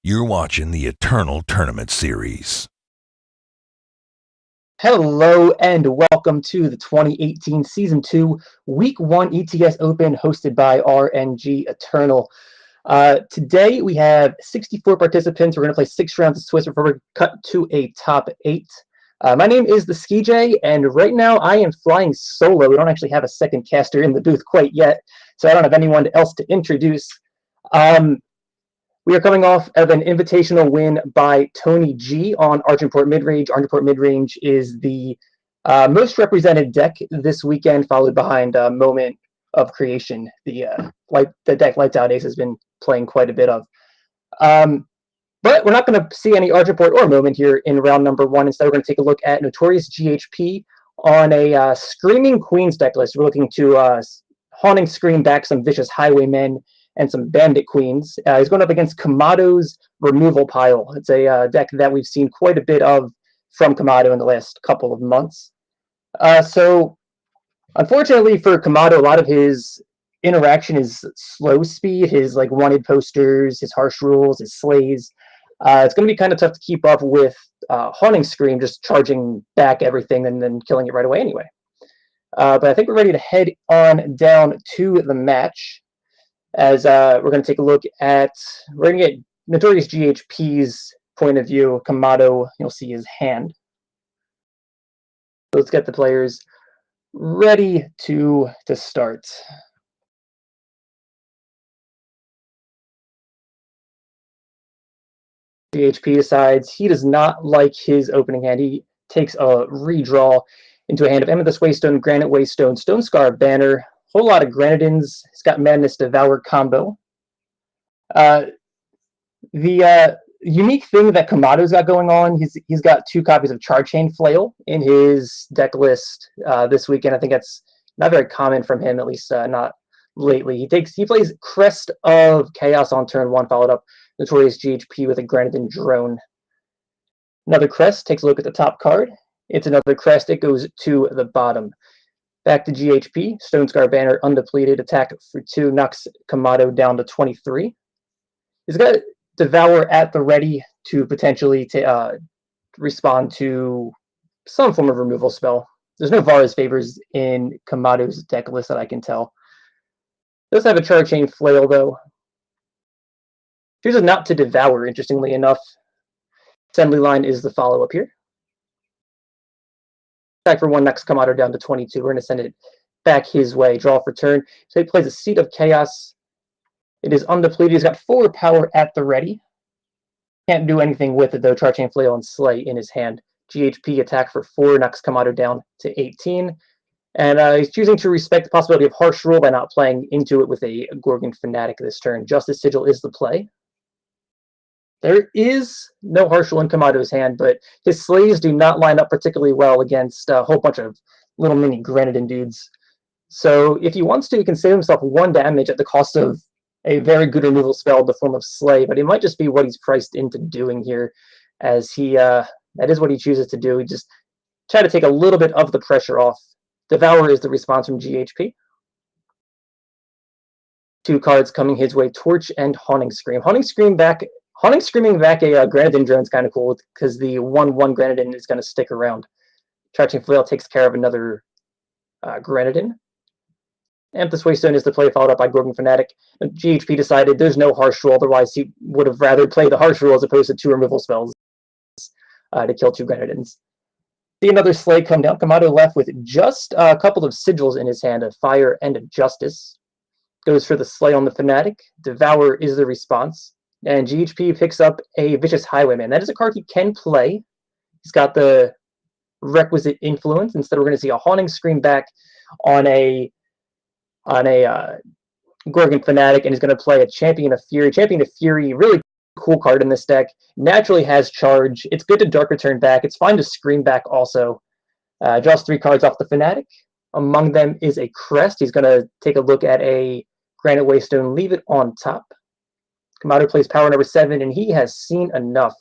You're watching the Eternal Tournament Series. Hello and welcome to the 2018 Season 2 Week 1 ETS Open hosted by aReNGee Eternal. Today we have 64 participants. We're going to play 6 rounds of Swiss before we cut to a top 8. My name is TheSkeeJay, and right now I am flying solo. We don't actually have a second caster in the booth quite yet, so I don't have anyone else to introduce. We are coming off of an invitational win by Tony G on Argenport Midrange. Argenport Midrange is the most represented deck this weekend, followed behind Moment of Creation, the deck LightsOutAce has been playing quite a bit of. But we're not going to see any Argenport or Moment here in round number 1. Instead, we're going to take a look at NotoriousGHP on a Screaming Queens deck list. We're looking to Haunting Scream back some Vicious Highwaymen and some Bandit Queens. He's going up against camat0's Removal Pile. It's a deck that we've seen quite a bit of from camat0 in the last couple of months. So, unfortunately for camat0, a lot of his interaction is slow speed, his wanted posters, his harsh rules, his slays. It's going to be kind of tough to keep up with Haunting Scream, just charging back everything and then killing it right away anyway. But I think we're ready to head on down to the match. As we're going to take a look at, we're going to get NotoriousGHP's point of view. camat0, you'll see his hand. So let's get the players ready to start. GHP decides he does not like his opening hand. He takes a redraw into a hand of Amethyst Waystone, Granite Waystone, Stone Scar Banner, whole lot of Granitins. He's got Madness Devour combo. The unique thing that camat0's got going on, he's got 2 copies of Charge Chain Flail in his deck list this weekend. I think that's not very common from him, at least not lately. He plays Crest of Chaos on turn 1, followed up NotoriousGHP with a Granitin Drone. Another Crest, takes a look at the top card. It's another Crest, it goes to the bottom. Back to GHP, Stone Scar Banner, undepleted, attack for 2, knocks camat0 down to 23. He's got Devour at the ready to potentially respond to some form of removal spell. There's no Vara's Favors in camat0's deck list that I can tell. Does have a Charge Chain Flail, though. Chooses not to Devour, interestingly enough. Assembly Line is the follow-up here. Attack for 1, knocks camat0 down to 22. We're going to send it back his way. Draw for turn. So he plays a Seat of Chaos. It is undepleted. He's got 4 power at the ready. Can't do anything with it, though. Charge Chain Flail and Slay in his hand. GHP attack for 4, knocks camat0 down to 18. And he's choosing to respect the possibility of Harsh Rule by not playing into it with a Gorgon Fanatic this turn. Justice Sigil is the play. There is no Harsh Rule in camat0's hand, but his Slays do not line up particularly well against a whole bunch of little mini Granitin dudes. So if he wants to, he can save himself 1 damage at the cost of a very good removal spell in the form of Slay, but it might just be what he's priced into doing here, as that is what he chooses to do. He just try to take a little bit of the pressure off. Devour is the response from GHP. 2 cards coming his way, Torch and Haunting Scream. Haunting Screaming back a Granitin Drone is kind of cool, because the 1/1 Granitin is going to stick around. Charge Chain Flail takes care of another Granitin. Amethyst Waystone is the play, followed up by Gorgon Fanatic. GHP decided there's no Harsh Rule, otherwise he would have rather played the Harsh Rule as opposed to 2 removal spells to kill 2 Granitins. See another Slay come down. camat0 left with just a couple of Sigils in his hand, a Fire and a Justice. Goes for the Slay on the Fanatic. Devour is the response. And GHP picks up a Vicious Highwayman. That is a card he can play. He's got the requisite influence. Instead, we're going to see a Haunting Scream back on a Gorgon Fanatic, and he's going to play a Champion of Fury. Champion of Fury, really cool card in this deck. Naturally has charge. It's good to Dark Return back. It's fine to Scream back also. Draws 3 cards off the Fanatic. Among them is a Crest. He's going to take a look at a Granite Waystone, leave it on top. camat0 plays power number 7, and he has seen enough.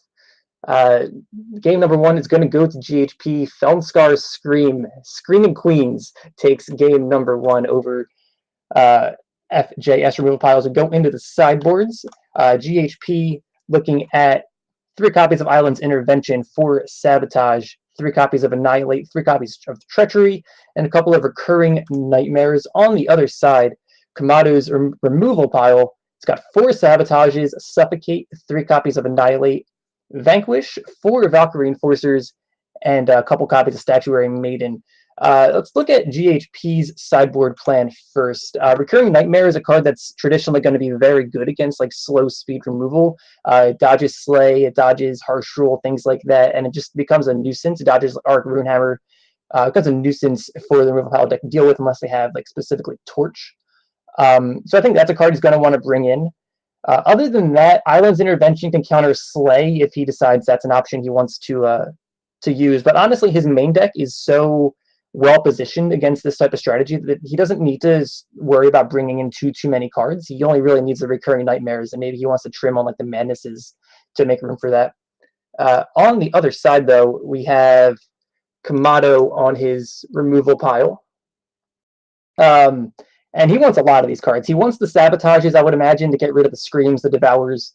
Game number 1 is going to go to GHP. Felnscar's Screaming Queens takes game number 1 over FJS. Removal piles and go into the sideboards. GHP looking at 3 copies of Island's Intervention, 4 Sabotage, 3 copies of Annihilate, 3 copies of Treachery, and a couple of recurring nightmares. On the other side, camat0's removal pile, it's got 4 Sabotages, Suffocate, 3 copies of Annihilate, Vanquish, 4 Valkyrie Enforcers, and a couple copies of Statuary Maiden. Let's look at GHP's sideboard plan first. Recurring Nightmare is a card that's traditionally going to be very good against like slow speed removal. It dodges Slay, it dodges Harsh Rule, things like that, and it just becomes a nuisance. It dodges Arc Runehammer. It becomes a nuisance for the removal pile deck to deal with unless they have like specifically Torch. So I think that's a card he's going to want to bring in. Other than that, Island's Intervention can counter Slay if he decides that's an option he wants to use. But honestly, his main deck is so well positioned against this type of strategy that he doesn't need to worry about bringing in too many cards. He only really needs the recurring nightmares, and maybe he wants to trim on like the madnesses to make room for that. On the other side, though, we have camat0 on his removal pile. And he wants a lot of these cards. He wants the Sabotages, I would imagine, to get rid of the Screams, the Devours.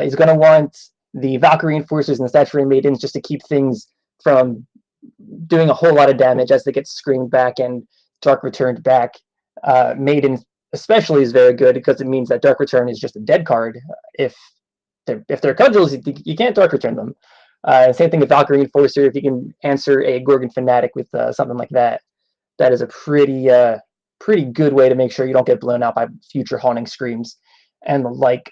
He's going to want the Valkyrie Enforcers and the Statuary Maidens just to keep things from doing a whole lot of damage as they get screamed back and Dark returned back. Maiden especially is very good because it means that Dark Return is just a dead card. If they're cudgels, you can't Dark Return them. Same thing with Valkyrie Enforcer. If you can answer a Gorgon Fanatic with something like that, that is a pretty good way to make sure you don't get blown out by future Haunting Screams and the like.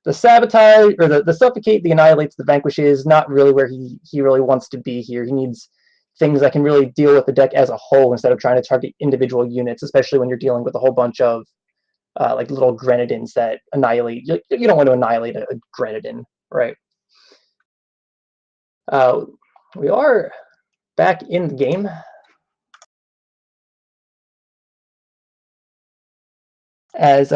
The Sabotage, or the Suffocate, the Annihilates, the Vanquish is not really where he really wants to be here. He needs things that can really deal with the deck as a whole instead of trying to target individual units, especially when you're dealing with a whole bunch of like little Grenadins that annihilate. You don't want to annihilate a Grenadin, right? We are back in the game. As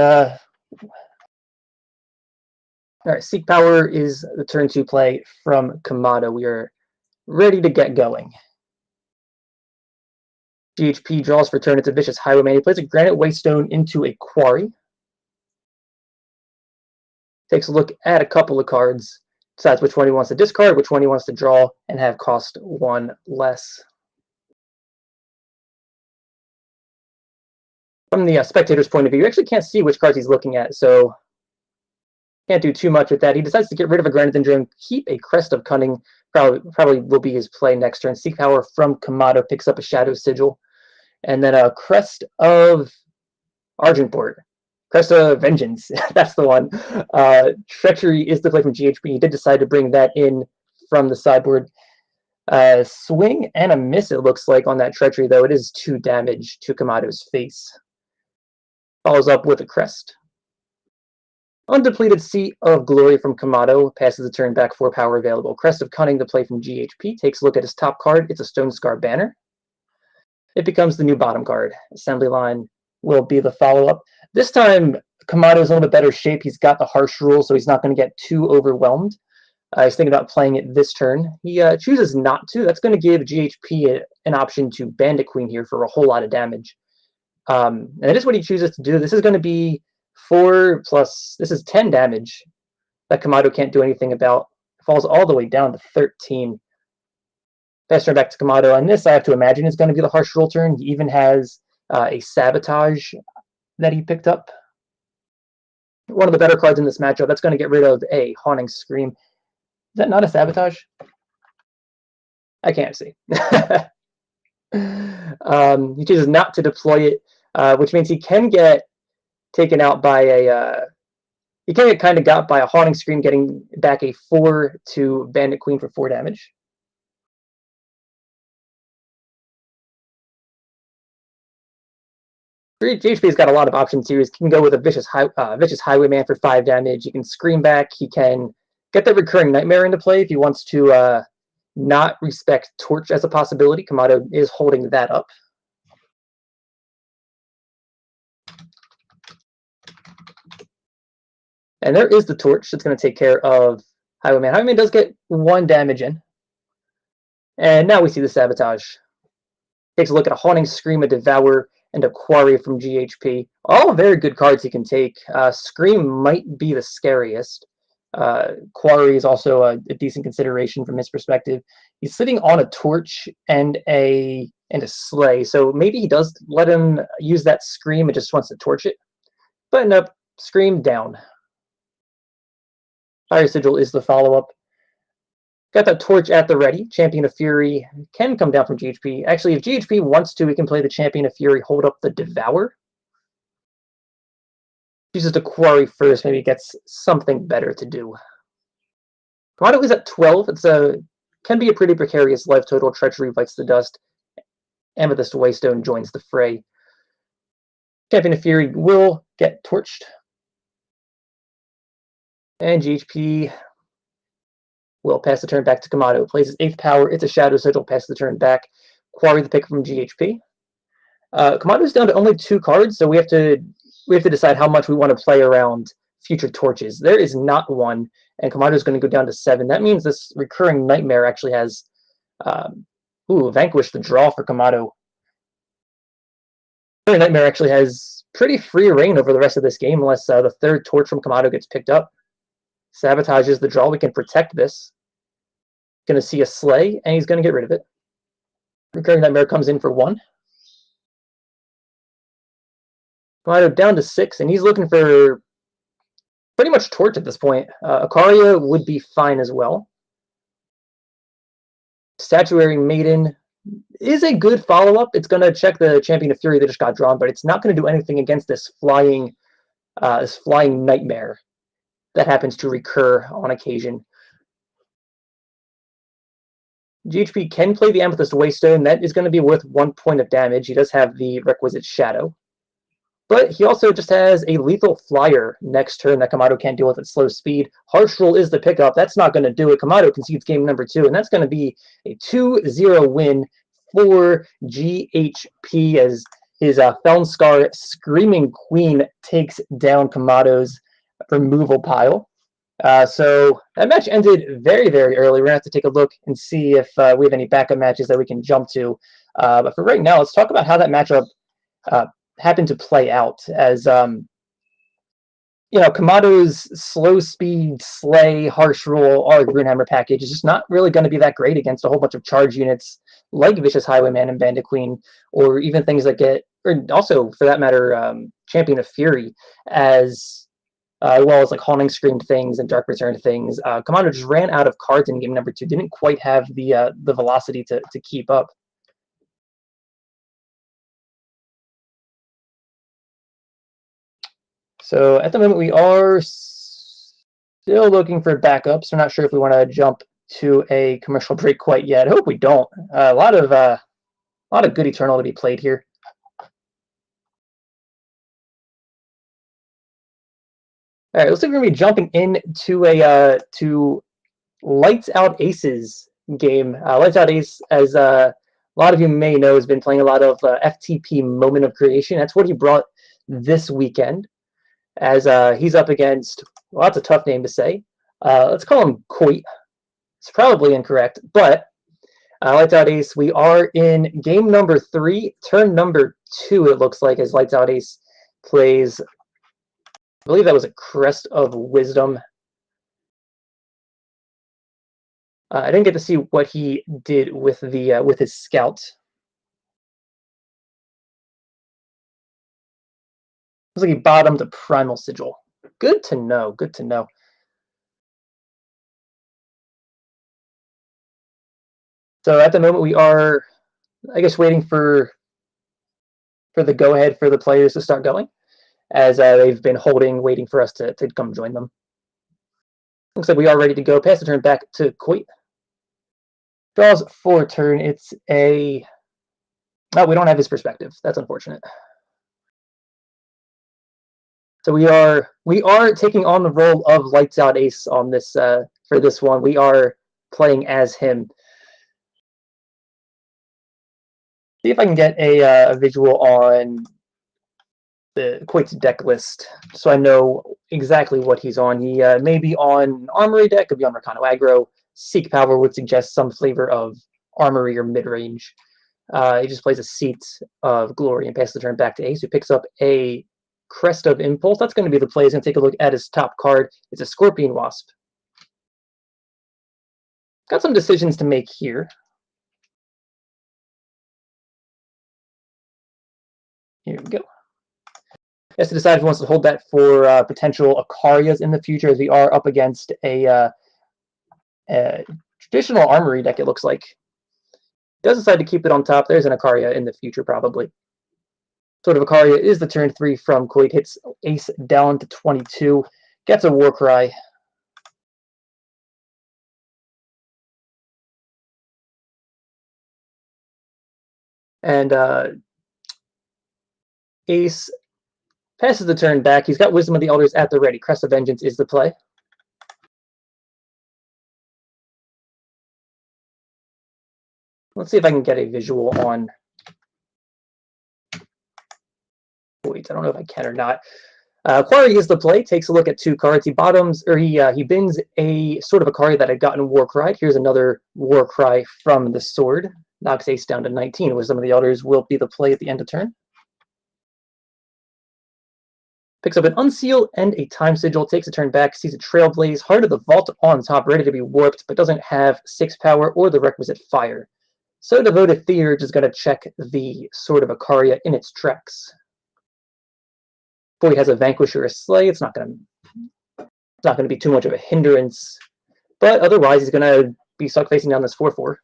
all right, Seek Power is the turn 2 play from camat0. We are ready to get going. GHP draws for turn. It's a Vicious Highwayman. He plays a Granite Waystone into a Quarry. Takes a look at a couple of cards. Decides which one he wants to discard, which one he wants to draw, and have cost 1 less. From the spectator's point of view, you actually can't see which cards he's looking at, so can't do too much with that. He decides to get rid of a Granite Dream, keep a Crest of Cunning. Probably will be his play next turn. Seek Power from camat0 picks up a Shadow Sigil, and then a Crest of Argenport. Crest of Vengeance, that's the one. Treachery is the play from GHP. He did decide to bring that in from the sideboard. Swing and a miss, it looks like, on that Treachery, though. It is 2 damage to camat0's face. Follows up with a Crest. Undepleted Seat of Glory from camat0 passes the turn back 4 power available. Crest of Cunning to play from GHP. Takes a look at his top card. It's a Stone Scar Banner. It becomes the new bottom card. Assembly Line will be the follow-up. This time, camat0 is in a little bit better shape. He's got the Harsh Rule, so he's not going to get too overwhelmed. He's thinking about playing it this turn. He chooses not to. That's going to give GHP an option to Bandit Queen here for a whole lot of damage. And that is what he chooses to do. This is going to be 4 plus, this is 10 damage that camat0 can't do anything about. It falls all the way down to 13. Pass turn back to camat0, and this I have to imagine is going to be the Harsh Rule turn. He even has a Sabotage that he picked up. One of the better cards in this matchup. That's going to get rid of a Haunting Scream. Is that not a Sabotage? I can't see. He chooses not to deploy it, which means he can get taken out by a he can get kind of got by a Haunting Scream, getting back a 4 to Bandit Queen for 4 damage. GHP's got a lot of options here. He can go with a Vicious Highwayman for 5 damage. He can Scream back. He can get that Recurring Nightmare into play if he wants to not respect Torch as a possibility. camat0 is holding that up. And there is the Torch that's going to take care of Highwayman. Highwayman does get 1 damage in. And now we see the Sabotage. Takes a look at a Haunting Scream, a Devour, and a Quarry from GHP. All very good cards he can take. Scream might be the scariest. Quarry is also a decent consideration from his perspective. He's sitting on a torch and a sleigh, so maybe he does let him use that scream and just wants to torch it. But nope, scream down. Fire Sigil is the follow-up. Got that torch at the ready. Champion of Fury can come down from GHP. Actually, if GHP wants to, we can play the Champion of Fury, hold up the Devour. Uses the Quarry first, maybe gets something better to do. Camat0 is at 12. Can be a pretty precarious life total. Treachery bites the dust. Amethyst Waystone joins the fray. Champion of Fury will get torched. And GHP will pass the turn back to Camat0. Plays his 8th power. It's a Shadow Sigil. Passes the turn back. Quarry the pick from GHP. Camat0's down to only 2 cards, so we have to decide how much we want to play around future torches. There is not one, and Camat0's going to go down to 7. That means this recurring Nightmare actually has Vanquish the draw for Camat0. Recurring Nightmare actually has pretty free reign over the rest of this game unless the 3rd torch from Camat0 gets picked up. Sabotages the draw. We can protect this. Going to see a Slay, and he's going to get rid of it. Recurring Nightmare comes in for 1. Camat0 down to 6, and he's looking for pretty much torch at this point. Ikaria would be fine as well. Statuary Maiden is a good follow-up. It's going to check the Champion of Fury that just got drawn, but it's not going to do anything against this flying Nightmare that happens to recur on occasion. GHP can play the Amethyst Waystone. That is going to be worth 1 point of damage. He does have the requisite Shadow. But he also just has a lethal flyer next turn that Camat0 can't deal with at slow speed. Harsh Roll is the pickup. That's not going to do it. Camat0 concedes game number 2, and that's going to be a 2-0 win for GHP as his Felnscar Screaming Queen takes down Camat0's removal pile. So that match ended very, very early. We're going to have to take a look and see if we have any backup matches that we can jump to. But for right now, let's talk about how that matchup happened to play out, as Camat0's slow speed, Slay, Harsh Roll, or Runehammer package is just not really going to be that great against a whole bunch of charge units like Vicious Highwayman and Bandit Queen, or even things that get, or also for that matter, Champion of Fury, as well as like Haunting Scream things and Dark Return things. Camat0 just ran out of cards in game number 2, didn't quite have the velocity to keep up. So at the moment, we are still looking for backups. We're not sure if we want to jump to a commercial break quite yet. I hope we don't. A lot of good Eternal to be played here. All right, looks like we're going to be jumping into a to LightsOutAce's game. LightsOutAce, as a lot of you may know, has been playing a lot of FTP Moment of Creation. That's what he brought this weekend, as he's up against, well, that's a tough name to say. Let's call him Quyght. It's probably incorrect, but LightsOutAce, we are in game number 3, turn number 2, it looks like, as LightsOutAce plays, I believe that was a Crest of Wisdom. I didn't get to see what he did with the with his scout. Looks like he bottomed a Primal Sigil. Good to know. Good to know. So at the moment, we are, I guess, waiting for the go-ahead for the players to start going, as they've been holding, waiting for us to come join them. Looks like we are ready to go. Pass the turn back to Quyght. Draws for a turn. It's a... Oh, we don't have his perspective. That's unfortunate. So we are taking on the role of LightsOutAce on this for this one. We are playing as him. See if I can get a visual on the Quyght's deck list, so I know exactly what he's on. He may be on Armory deck, could be on Mercano Aggro. Seek Power would suggest some flavor of Armory or mid-range. He just plays a Seat of Glory and passes the turn back to Ace, who picks up a Crest of Impulse. That's going to be the play. He's going to take a look at his top card. It's a Scorpion Wasp. Got some decisions to make here. Here we go. Has to decide if he wants to hold that for potential Akarias in the future, as we are up against a traditional armory deck, it looks like. Does decide to keep it on top. There's an Akaria in the future, probably. Sort of Akaria is the turn 3 from Quyght. Hits Ace down to 22. Gets a Warcry. And Ace passes the turn back. He's got Wisdom of the Elders at the ready. Crest of Vengeance is the play. Let's see if I can get a visual on Quyght. I don't know if I can or not. Quarry is the play. Takes a look at 2 cards. He bottoms, or he bins a Sword of Akari that had gotten Warcry. Here's another Warcry from the sword. Knocks Ace down to 19. Wisdom of the Elders will be the play at the end of turn. Picks up an Unseal and a Time Sigil. Takes a turn back. Sees a Trailblaze. Heart of the Vault on top, ready to be warped, but doesn't have 6 power or the requisite fire. So Devoted Theurge is going to check the Sword of Akaria in its tracks. Boy has a Vanquish or a Slay. It's not going to be too much of a hindrance, but otherwise he's going to be stuck facing down this 4/4.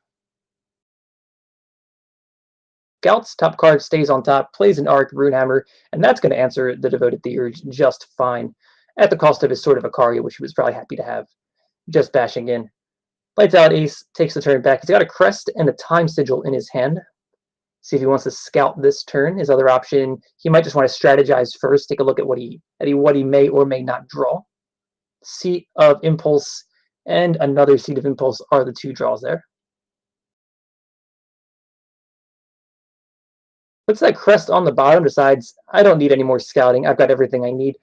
Scouts, top card stays on top, plays an Arc Runehammer, and that's going to answer the Devoted Theurge just fine, at the cost of his Sword of Akaria, which he was probably happy to have, just bashing in. LightsOutAce takes the turn back. He's got a Crest and a Time Sigil in his hand. See if he wants to scout this turn. His other option, he might just want to strategize first, take a look at what he may or may not draw. Seat of Impulse and another Seat of Impulse are the 2 draws there. Puts that Crest on the bottom, decides, I don't need any more scouting. I've got everything I need.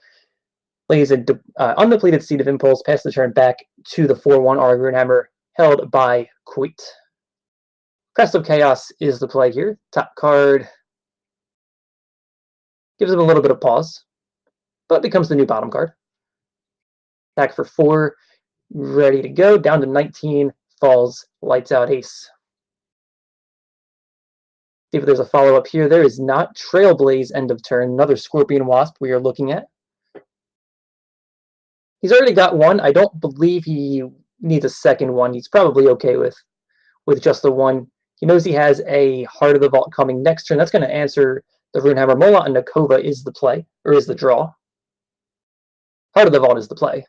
Plays an undepleted Seat of Impulse, passes the turn back to the 4/1 Runehammer, held by Quyght. Crest of Chaos is the play here. Top card gives him a little bit of pause, but becomes the new bottom card. Back for 4, ready to go. Down to 19, falls LightsOutAce. See if there's a follow-up here. There is not. Trailblaze, end of turn. Another Scorpion Wasp we are looking at. He's already got one. I don't believe he needs a second one. He's probably okay with just the one. He knows he has a Heart of the Vault coming next turn. That's going to answer the Runehammer. Mola and Nakova is the play, or is the draw. Heart of the Vault is the play.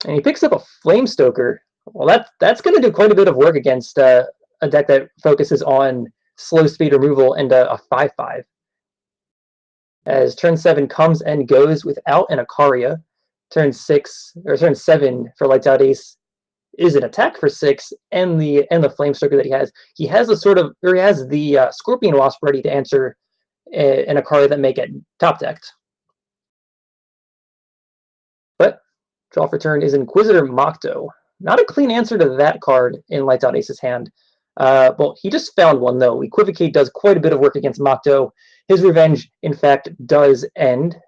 And he picks up a Flamestoker. Well, that's going to do quite a bit of work against a deck that focuses on slow speed removal and a 5/5. As turn 7 comes and goes without an Akaria, turn 7 for LightsOutAce is an attack for 6, and the Flamestoker that he has. He has the Scorpion Wasp ready to answer an Akaria that may get top decked. But draw for turn is Inquisitor Camat0. Not a clean answer to that card in LightsOutAce's hand. Well, he just found one, though. Equivocate does quite a bit of work against Camat0. His revenge, in fact, does end,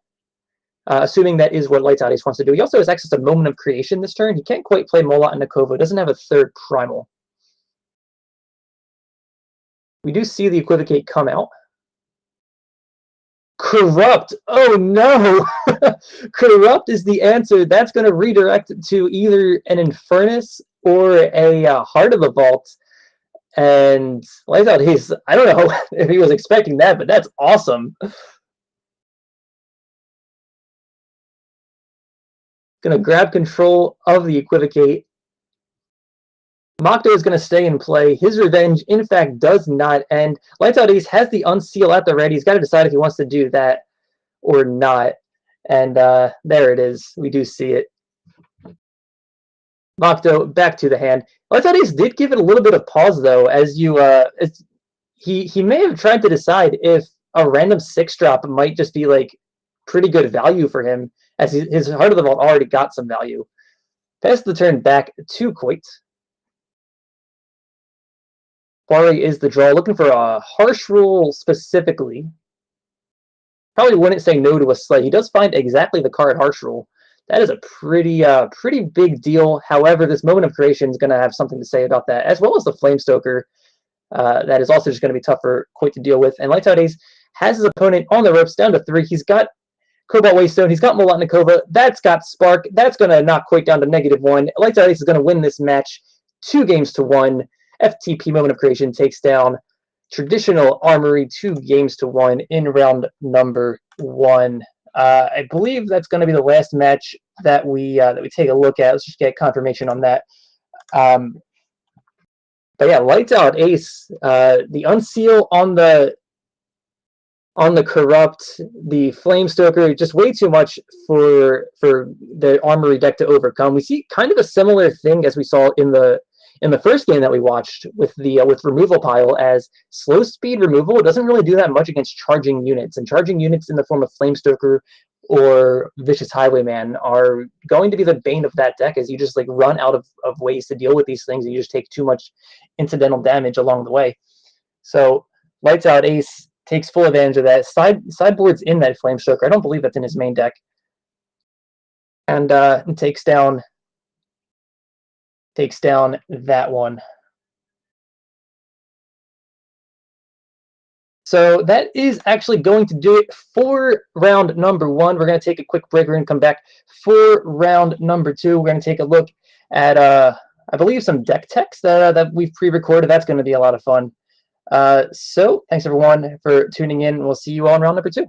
assuming that is what LightsOutAce wants to do. He also has access to Moment of Creation this turn. He can't quite play Mola and Nakova. Doesn't have a 3rd Primal. We do see the Equivocate come out. Corrupt! Oh no! Corrupt is the answer. That's going to redirect to either an Infernus or a Heart of the Vault. And LightsOutAce, I don't know if he was expecting that, but that's awesome. Going to grab control of the Equivocate. Camat0 is going to stay in play. His revenge, in fact, does not end. LightsOutAce has the Unseal at the ready. He's got to decide if he wants to do that or not. And there it is. We do see it. Camat0 back to the hand. LightsOutAce did give it a little bit of pause, though, as he may have tried to decide if a random 6-drop might just be like pretty good value for him, as his Heart of the Vault already got some value. Pass the turn back to Quyght. Quarry is the draw, looking for a harsh rule specifically. Probably wouldn't say no to a Slay. He does find exactly the card harsh rule. That is a pretty big deal. However, this Moment of Creation is going to have something to say about that, as well as the Flamestoker. That is also just going to be tough for Quyght to deal with. And LightsOutAce has his opponent on the ropes down to 3. He's got Cobalt Waystone. He's got Molotnikova. That's got Spark. That's going to knock Quyght down to -1. LightsOutAce is going to win this match 2-1. FTP Moment of Creation takes down Traditional Armory 2-1 in round number 1. I believe that's going to be the last match that we take a look at. Let's just get confirmation on that. But yeah, LightsOutAce, the Unseal on the Corrupt, the Flamestoker, just way too much for the Armory deck to overcome. We see kind of a similar thing as we saw in the first game that we watched with the with Removal Pile, as slow speed removal. It doesn't really do that much against charging units, and charging units in the form of Flamestoker or Vicious Highwayman are going to be the bane of that deck, as you just like run out of ways to deal with these things, and you just take too much incidental damage along the way. So LightsOutAce takes full advantage of that. Sideboards in that Flamestoker. I don't believe that's in his main deck, and takes down that one. So that is actually going to do it for round number 1. We're going to take a quick break. We're going to come back for round number 2. We're going to take a look at, I believe, some deck text that we've pre-recorded. That's going to be a lot of fun. So thanks, everyone, for tuning in. We'll see you all in round number 2.